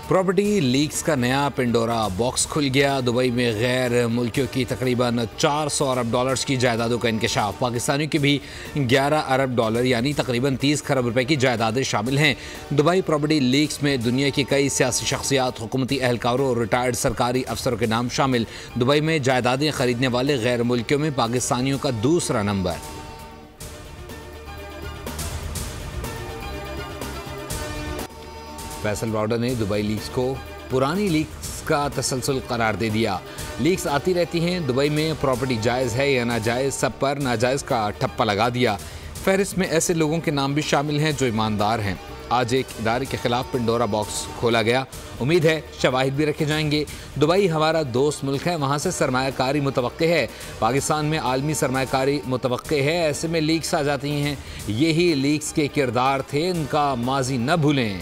Property leaks का नया Pandora box खुल गया। दुबई में गैर मुल्कियों की तकरीबन 400 अरब डॉलर्स की जायदादों का इंकशाफ। पाकिस्तानियों की भी 11 अरब डॉलर यानी तकरीबन 30 खरब रुपए की जायदादें शामिल हैं। दुबई प्रॉपर्टी लीक्स में दुनिया की कई सियासी शख्सियात, हुकूमती एहलकारों और रिटायर्ड सरकारी अफसरों के नाम शामिल। दुबई में जायदादें खरीदने वाले गैर मुल्कियों में पाकिस्तानियों का दूसरा नंबर। फैसल ब्राउडर ने दुबई लीक्स को पुरानी लीक्स का तसलसल करार दे दिया। लीक्स आती रहती हैं, दुबई में प्रॉपर्टी जायज़ है या नाजायज़, सब पर नाजायज़ का ठप्पा लगा दिया। फहरिस्त में ऐसे लोगों के नाम भी शामिल हैं जो ईमानदार हैं। आज एक इदारे के खिलाफ पेंडोरा बॉक्स खोला गया। उम्मीद है शवाहिद भी रखे जाएंगे। दुबई हमारा दोस्त मुल्क है, वहाँ से सरमायाकारी मुतवक्के है। पाकिस्तान में आलमी सरमायाकारी मुतवक्के है, ऐसे में लीक्स आ जाती हैं। यही लीक्स के किरदार थे, उनका माजी न भूलें।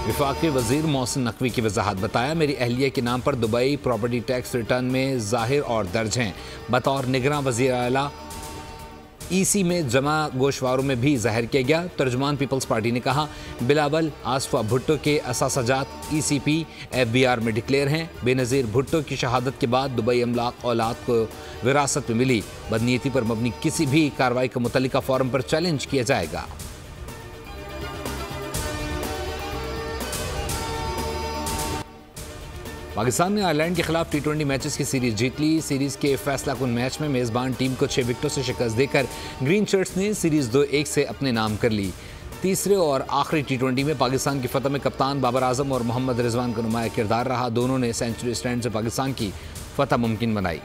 वफाकी वज़ीर मोहसिन नकवी की वजाहत। बताया, मेरी अहलिया के नाम पर दुबई प्रॉपर्टी टैक्स रिटर्न में ज़ाहिर और दर्ज हैं। बतौर निगरां वज़ीर आला ईसी में जमा गोशवारों में भी ज़ाहिर किया गया। तर्जुमान पीपल्स पार्टी ने कहा, बिलावल आसफा भुट्टो के असासजात ECP FBR में डिक्लेयर हैं। बेनज़ीर भुट्टो की शहादत के बाद दुबई अमलाक औलाद को विरासत में मिली। बदनीयती पर मबनी किसी भी कार्रवाई को मुतल्लिका फोरम पर चैलेंज किया जाएगा। पाकिस्तान ने आयरलैंड के खिलाफ T20 मैचेस की सीरीज जीत ली। सीरीज के फैसला कुन मैच में मेज़बान टीम को 6 विकेटों से शिकस्त देकर ग्रीन शर्ट्स ने सीरीज 2-1 से अपने नाम कर ली। तीसरे और आखिरी T20 में पाकिस्तान की फतह में कप्तान बाबर आजम और मोहम्मद रिजवान का नुमाया किरदार रहा। दोनों ने सेंचुरी स्टैंड से पाकिस्तान की फतह मुमकिन बनाई।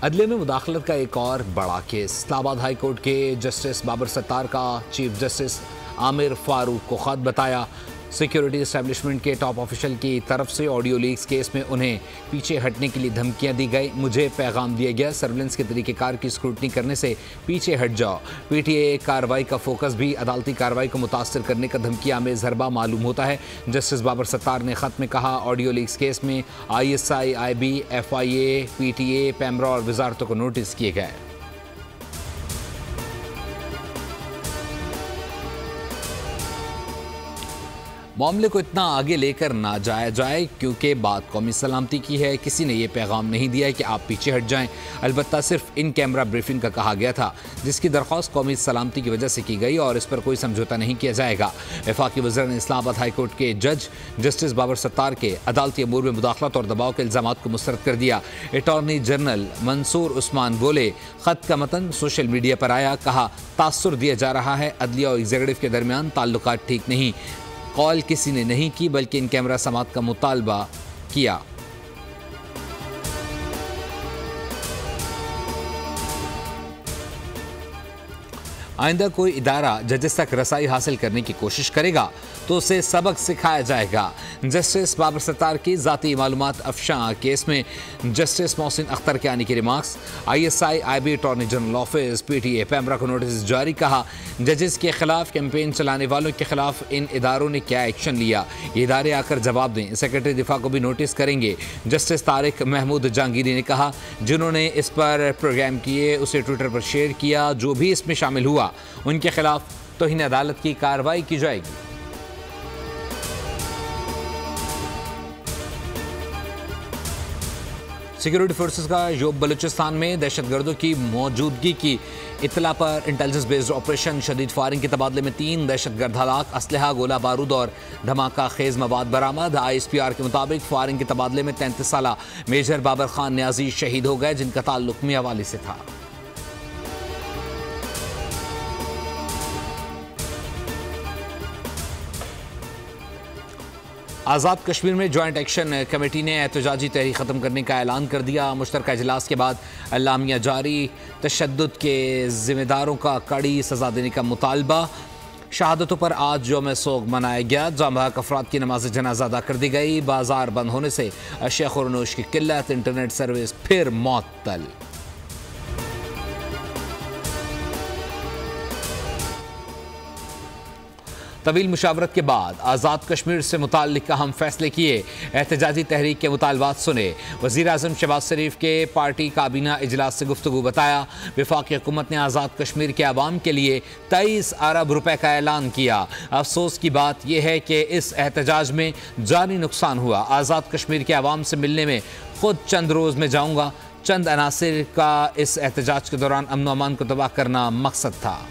अदले में मुदाखलत का एक और बड़ा केस। इस्लामाबाद हाई कोर्ट के जस्टिस बाबर सत्तार का चीफ जस्टिस आमिर फारूक को ख़त बताया। सिक्योरिटी इस्टेब्लिशमेंट के टॉप ऑफिशियल की तरफ से ऑडियो लीक्स केस में उन्हें पीछे हटने के लिए धमकियां दी गई। मुझे पैगाम दिया गया, सर्विलेंस के तरीक़ेकार की स्क्रूटनी करने से पीछे हट जाओ। PTA कार्रवाई का फोकस भी अदालती कार्रवाई को मुतासर करने का धमकियां में ज़रबा मालूम होता है। जस्टिस बाबर सत्तार ने ख़त में कहा, ऑडियो लीक्स केस में ISI, IB, FIA, PTA, PEMRA और वजारतों को नोटिस किए गए। मामले को इतना आगे लेकर ना जाया जाए क्योंकि बात कौमी सलामती की है। किसी ने यह पैगाम नहीं दिया है कि आप पीछे हट जाएं। अलबत्ता सिर्फ इन कैमरा ब्रीफिंग का कहा गया था, जिसकी दरख्वास्त कौमी सलामती की वजह से की गई और इस पर कोई समझौता नहीं किया जाएगा। वफाकी वज़ीर ने इस्लामाबाद हाई कोर्ट के जज जस्टिस बाबर सत्तार के अदालती अमूर में मुदाखलत और दबाव के इल्ज़ामात को मुस्तरद कर दिया। अटॉर्नी जनरल मंसूर उस्मान बोले, ख़त का मतन सोशल मीडिया पर आया, कहा तासुर दिया जा रहा है, अदलिया और एग्जीक्यूटिव के दरमियान ताल्लुकात ठीक नहीं। कॉल किसी ने नहीं की बल्कि इन कैमरा समात का मुतालबा किया। आइंदा कोई इदारा जजेस तक रसाई हासिल करने की कोशिश करेगा तो उसे सबक सिखाया जाएगा। जस्टिस बाबर सत्तार की ज़ाती मालूमात अफशा केस में जस्टिस मोहसिन अख्तर के आने की remarks. ISI, IB, attorney general office, PTA, PEMRA को नोटिस जारी। कहा, जजेस के खिलाफ कैंपेन चलाने वालों के खिलाफ इन इदारों ने क्या एक्शन लिया, ये इदारे आकर जवाब दें। सेक्रेटरी दिफा को भी नोटिस करेंगे। जस्टिस तारिक महमूद जहांगीरी ने कहा, जिन्होंने इस पर प्रोग्राम किए उसे ट्विटर पर शेयर किया, जो भी इसमें शामिल हुआ उनके खिलाफ तौहीन अदालत की कार्रवाई की जाएगी। सिक्योरिटी फोर्सेस का योब बलूचिस्तान में दहशतगर्दों की मौजूदगी की इत्तला पर इंटेलिजेंस बेस्ड ऑपरेशन, शदीद फायरिंग के तबादले में 3 दहशतगर्द हलाक, असलहा, गोला बारूद और धमाका खेज मवाद बरामद। ISPR के मुताबिक फायरिंग के तबादले में 33 साला मेजर बाबर खान न्याजी शहीद हो गए, जिनका ताल्लुक मियांवाली से था। आज़ाद कश्मीर में जॉइंट एक्शन कमेटी ने एहतजाजी तहरीक ख़त्म करने का ऐलान कर दिया। मुश्तरका इजलास के बाद अल्लामिया जारी, तशद्दुद के ज़िम्मेदारों का कड़ी सज़ा देने का मुतालबा। शहादतों पर आज यौम सोग मनाया गया। जाम-बहक अफराद की नमाज जनाजा अदा कर दी गई। बाजार बंद होने से अशिया खुरनोश की किल्लत, इंटरनेट सर्विस फिर मुअत्तल। तवील मुशावरत के बाद आज़ाद कश्मीर से मुताल्लिक अहम फैसले किए, एहतजाजी तहरीक के मुतालबात सुने। वज़ीर आज़म शहबाज शरीफ के पार्टी काबीना इजलास से गुफ्तगू बताया। वफाकी हुकूमत ने आज़ाद कश्मीर के आवाम के लिए 23 अरब रुपए का ऐलान किया। अफसोस की बात यह है कि इस एहतजाज में जानी नुकसान हुआ। आज़ाद कश्मीर के आवाम से मिलने में खुद चंद रोज़ में जाऊँगा। चंद अनासिर का इस एहतजाज के दौरान अमन व अमान को तबाह करना मकसद था।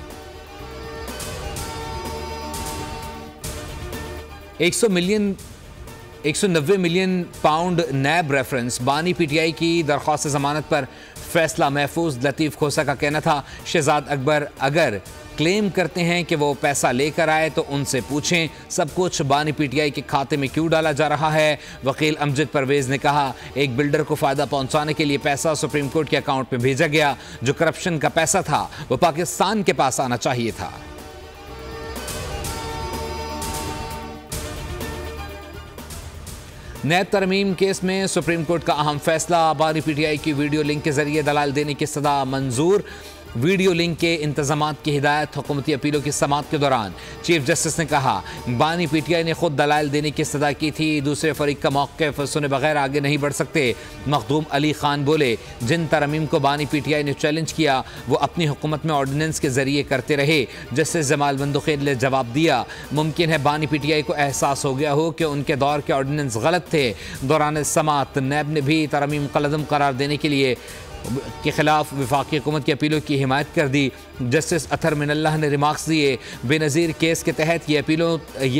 190 मिलियन पाउंड नैब रेफरेंस बानी पीटीआई की दरख्वास्त जमानत पर फैसला महफूज। लतीफ़ खोसा का कहना था, शहजाद अकबर अगर क्लेम करते हैं कि वो पैसा लेकर आए तो उनसे पूछें सब कुछ बानी पीटीआई के खाते में क्यों डाला जा रहा है। वकील अमजद परवेज ने कहा, एक बिल्डर को फ़ायदा पहुंचाने के लिए पैसा सुप्रीम कोर्ट के अकाउंट में भेजा गया। जो करप्शन का पैसा था वो पाकिस्तान के पास आना चाहिए था। नैब तरमीम केस में सुप्रीम कोर्ट का अहम फैसला। बानी पीटीआई की वीडियो लिंक के जरिए दलाल देने की सदा मंजूर। वीडियो लिंक के इंतजामात की हिदायत हुकूमती अपीलों की समात के दौरान चीफ जस्टिस ने कहा, बानी पीटीआई ने खुद दलाल देने की सदा की थी, दूसरे फरीक का मौक़िफ़ सुने बगैर आगे नहीं बढ़ सकते। मखदूम अली खान बोले, जिन तरमीम को बानी पीटीआई ने चैलेंज किया वो अपनी हुकूमत में ऑर्डिनेंस के जरिए करते रहे। जस्टिस जमाल बंदुखी ने जवाब दिया, मुमकिन है बानी पीटीआई को एहसास हो गया हो कि उनके दौर के ऑर्डिनेंस गलत थे। दौरान समात नैब ने भी तरमीम कलदम करार देने के खिलाफ वफाकी हुकूमत की अपीलों की हिमायत कर दी। जस्टिस अतर मिनल्लाह ने रिमार्क्स दिए, बेनज़ीर केस के तहत ये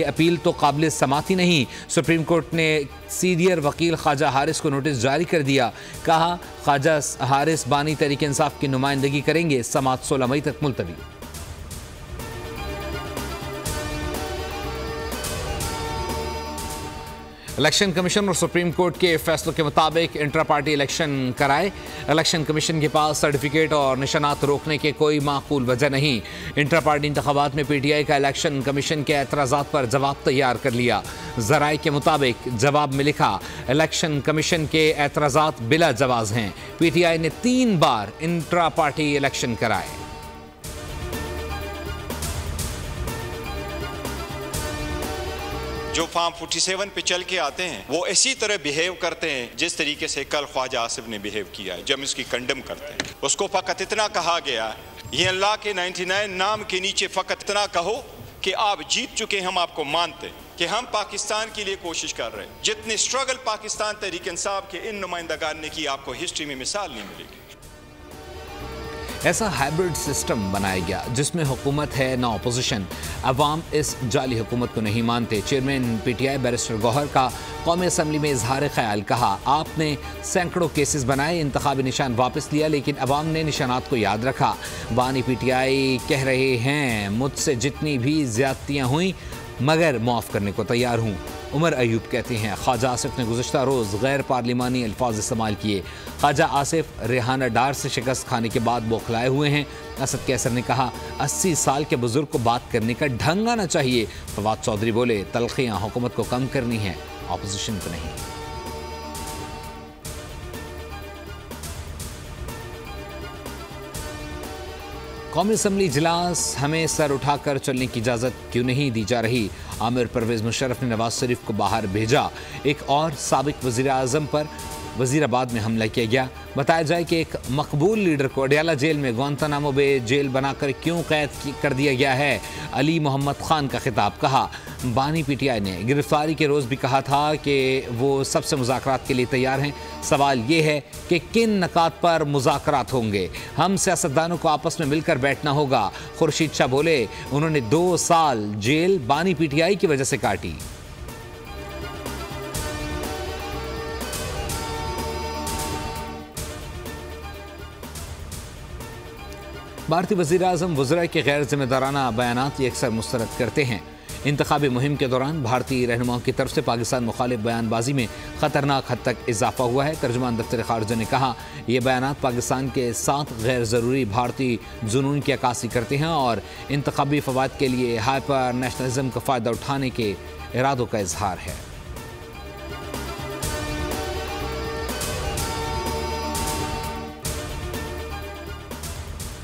अपील तो काबिल समात ही नहीं। सुप्रीम कोर्ट ने सीनियर वकील ख्वाजा हारिस को नोटिस जारी कर दिया। कहा, ख्वाजा हारिस बानी तहरीक इंसाफ की नुमाइंदगी करेंगे। समात 16 मई तक मुलतवी। इलेक्शन कमीशन और सुप्रीम कोर्ट के फैसलों के मुताबिक इंट्रा पार्टी इलेक्शन कराए। इलेक्शन कमीशन के पास सर्टिफिकेट और निशानात रोकने के कोई माकूल वजह नहीं। इंट्रा पार्टी इंतखाबात में पीटीआई का इलेक्शन कमीशन के एतराज़ात पर जवाब तैयार कर लिया। ज़राए के मुताबिक जवाब में लिखा, इलेक्शन कमीशन के एतराज़ात बिला जवाज़ हैं। पीटीआई ने 3 बार इंट्रा पार्टी इलेक्शन कराए। जो फॉर्म 47 पे चल के आते हैं वो इसी तरह बिहेव करते हैं जिस तरीके से कल ख्वाजा आसिफ ने बिहेव किया है। जब इसकी कंडम करते हैं, उसको फ़कत इतना कहा गया, ये अल्लाह के 99 नाम के नीचे फ़कत इतना कहो कि आप जीत चुके, हम आपको मानते हैं कि हम पाकिस्तान के लिए कोशिश कर रहे हैं। जितने स्ट्रगल पाकिस्तान तहरीक इंसाफ के इन नुमाइंदगान ने की, आपको हिस्ट्री में मिसाल नहीं मिलेगी। ऐसा हाइब्रिड सिस्टम बनाया गया जिसमें हुकूमत है ना अपोजिशन। अवाम इस जाली हुकूमत को नहीं मानते। चेयरमैन पीटीआई बैरिस्टर गौहर का कौमी असम्बली में इजहार ख्याल, कहा, आपने सैकड़ों केसेस बनाए, इंतखाबी निशान वापस लिया, लेकिन अवाम ने निशानात को याद रखा। बानी पीटीआई कह रहे हैं, मुझसे जितनी भी ज्यादतियाँ हुई मगर माफ़ करने को तैयार हूँ। उमर अयूब कहते हैं, ख्वाजा आसिफ ने गुज़श्ता रोज़ गैर पार्लिमानी अल्फाज इस्तेमाल किए। ख्वाजा आसिफ रेहाना डार से शिकस्त खाने के बाद बौखलाए हुए हैं। असद कैसर ने कहा, 80 साल के बुजुर्ग को बात करने का ढंग आना चाहिए। फवाद चौधरी बोले, तलखियाँ हुकूमत को कम करनी है, अपोजिशन को नहीं। कौमी असम्बली इजलास हमें सर उठाकर चलने की इजाज़त क्यों नहीं दी जा रही? आमिर परवेज़ मुशर्रफ ने नवाज शरीफ को बाहर भेजा। एक और साबिक वज़ीर आज़म पर वज़ीराबाद में हमला किया गया। बताया जाए कि एक मकबूल लीडर को अडियाला जेल में ग्वांतानामो बे जेल बनाकर क्यों कैद कर दिया गया है? अली मोहम्मद खान का खिताब। कहा, बानी पीटीआई ने गिरफ्तारी के रोज़ भी कहा था कि वो सबसे मुज़ाकरात के लिए तैयार हैं। सवाल ये है कि किन नकात पर मुज़ाकरात होंगे? हम सियासतदानों को आपस में मिलकर बैठना होगा। खुर्शीद शाह बोले, उन्होंने 2 साल जेल बानी पीटीआई की वजह से काटी। भारतीय वज़ीर आज़म वज़रा के गैर जिम्मेदाराना बयानात ये अक्सर मुस्तरद करते हैं। इंतखाबी मुहिम के दौरान भारतीय रहनुमाओं की तरफ से पाकिस्तान मुखालिफ बयानबाजी में ख़तरनाक हद तक इजाफा हुआ है। तर्जुमान दफ्तर ख़ारजा ने कहा, ये बयानात पाकिस्तान के साथ गैर ज़रूरी भारतीय जुनून की अक्कासी करते हैं और इंतखाबी फ़वाद के लिए हाइपर नेशनलिज्म का फ़ायदा उठाने के इरादों का इजहार है।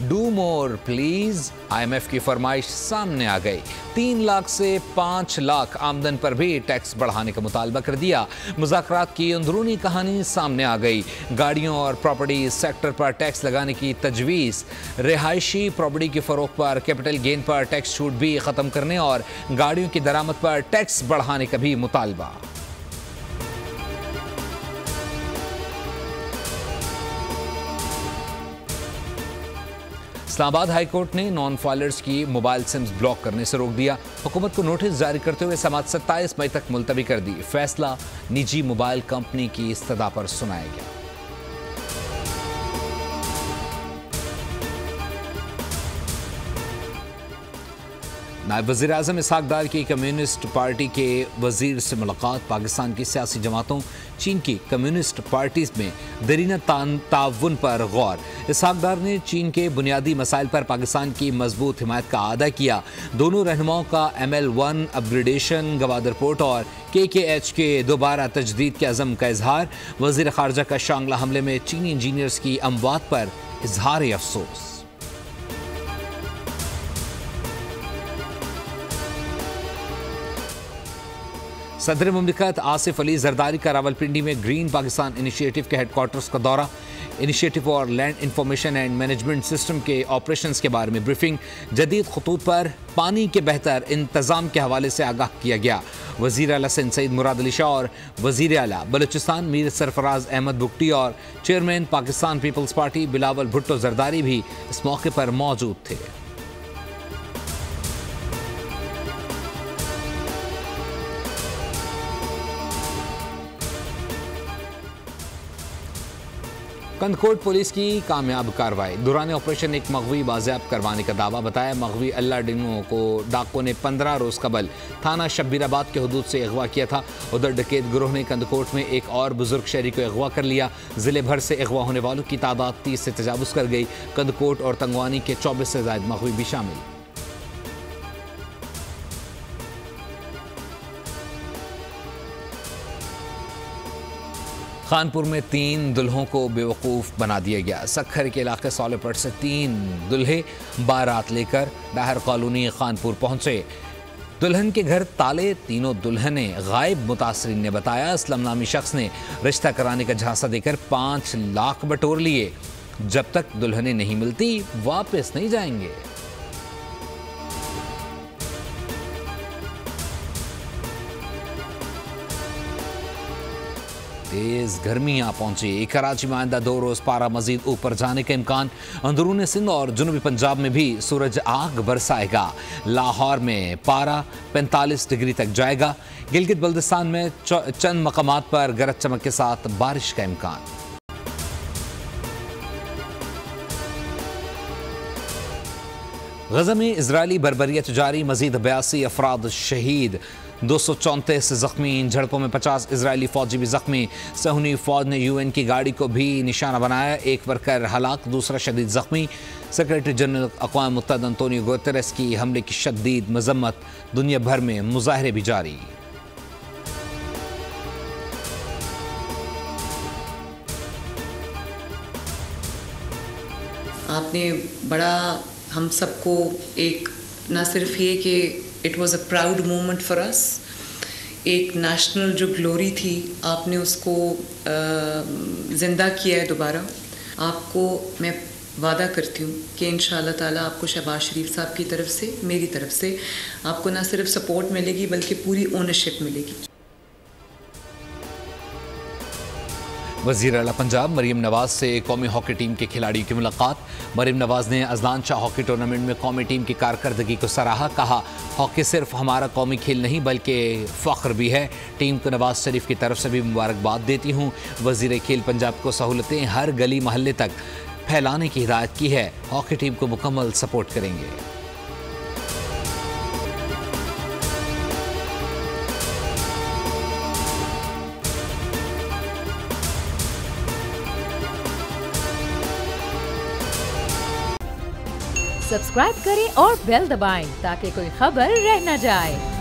Do more please. IMF की फरमाइश सामने आ गई। 3 लाख से 5 लाख आमदन पर भी टैक्स बढ़ाने का मुतालबा कर दिया। मुज़ाकरात की अंदरूनी कहानी सामने आ गई। गाड़ियों और प्रॉपर्टी सेक्टर पर टैक्स लगाने की तजवीज़। रिहायशी प्रॉपर्टी की फरोख्त पर कैपिटल गेन पर टैक्स छूट भी ख़त्म करने और गाड़ियों की दरामद पर टैक्स बढ़ाने का भी मुतालबा। इस्लामाबाद हाई कोर्ट ने नॉन फाइलर्स की मोबाइल सिम्स ब्लॉक करने से रोक दिया। हुकूमत को नोटिस जारी करते हुए समाअत 27 मई तक मुलतवी कर दी। फैसला निजी मोबाइल कंपनी की इस्तदा पर सुनाया गया। नायब वज़ीर आज़म इसहाक डार की कम्युनिस्ट पार्टी के वज़ीर से मुलाकात। पाकिस्तान की सियासी जमातों चीन की कम्युनिस्ट पार्टीज में दरीना ताउन पर गौर। इसहाक डार ने चीन के बुनियादी मसाइल पर पाकिस्तान की मजबूत हिमायत का अदा किया। दोनों रहनुमाओं का ML1 अपग्रेडेशन, गवादर पोर्ट और KKH के दोबारा तजदीद के अज़म का इजहार। वज़ीर ख़ारजा का शांगला हमले में चीनी इंजीनियर्स की अमवात पर इजहार अफसोस। सदर मुमलिकत आसिफ अली जरदारी का रावलपिंडी में ग्रीन पाकिस्तान इनिशिएटिव के हेडक्वार्टर्स का दौरा। इनिशिएटिव और land information and management system के ऑपरेशंस के बारे में ब्रीफिंग। जदीद खतूत पर पानी के बेहतर इंतजाम के हवाले से आगाह किया गया। वज़ीर आला सिंध सईद मुराद अली शाह और वज़ीर आला बलूचिस्तान मीर सरफराज अहमद बुगटी और chairman Pakistan peoples party Bilawal Bhutto Zardari भी इस मौके पर मौजूद थे। कंदकोट पुलिस की कामयाब कार्रवाई। दौरान ऑपरेशन एक मगवी बाजियाब करवाने का दावा। बताया मगवी अल्लाह डिनो को डाकों ने 15 रोज़ कबल थाना शब्बीराबाद के हदूद से अगवा किया था। उधर डकैत गिरोह ने कंदकोट में एक और बुजुर्ग शहरी को अगवा कर लिया। ज़िले भर से अगवा होने वालों की तादाद 30 से तजावुज़ कर गई। कंदकोट और तंगवानी के 24 से ज़ायद मगवी भी शामिल। खानपुर में 3 दुल्हों को बेवकूफ़ बना दिया गया। सखर के इलाके सोलेपट से 3 दुल्हे बारात लेकर डाहर कॉलोनी खानपुर पहुंचे। दुल्हन के घर ताले। तीनों दुल्हने गायब। मुतासरीन ने बताया असलम नामी शख्स ने रिश्ता कराने का झांसा देकर 5 लाख बटोर लिए। जब तक दुल्हनें नहीं मिलती वापस नहीं जाएंगे। तेज गर्मी आ पहुंची। कराची में आइंदा 2 रोज पारा मजीद ऊपर जाने का इम्कान। अंदरून सिंध और जनूबी पंजाब में भी सूरज आग बरसाएगा। लाहौर में पारा 45 डिग्री तक जाएगा। गिलगित बल्दिस्तान में चंद मकामात पर गरज चमक के साथ बारिश का इम्कान। गज़ा में इजरायली बर्बरियत जारी। मजीद 82 अफराद शहीद, 234 जख्मी। इन झड़पों में 50 इजरायली फौजी भी जख्मी। सहूनी फौज ने UN की गाड़ी को भी निशाना बनाया। एक वर्कर हलाक, दूसरा शदीद जख्मी। सेक्रेटरी जनरल अक़वाम मुत्तहदा अंतोनियो गुतेरेस की हमले की शदीद मजम्मत। दुनिया भर में मुजाहरे भी जारी। आपने बड़ा हम सबको एक न सिर्फ ये कि it was a proud moment for us, एक नेशनल जो ग्लोरी थी आपने उसको ज़िंदा किया है दोबारा। आपको मैं वादा करती हूँ कि इंशाअल्लाह ताला आपको शहबाज शरीफ साहब की तरफ से, मेरी तरफ से आपको न सिर्फ सपोर्ट मिलेगी बल्कि पूरी ओनरशिप मिलेगी। वज़ीर आला पंजाब मरीम नवाज से कौमी हॉकी टीम के खिलाड़ियों की मुलाकात। मरीम नवाज ने अजलान शाह हॉकी टूर्नामेंट में कौमी टीम की कारकर्दगी को सराहा। कहा हॉकी सिर्फ हमारा कौमी खेल नहीं बल्कि फ़ख्र भी है। टीम को नवाज शरीफ की तरफ से भी मुबारकबाद देती हूँ। वज़ीर खेल पंजाब को सहूलतें हर गली महल्ले तक फैलाने की हिदायत की है। हॉकी टीम को मुकम्मल सपोर्ट करेंगे। सब्सक्राइब करें और बेल दबाएं ताकि कोई खबर रह न जाए।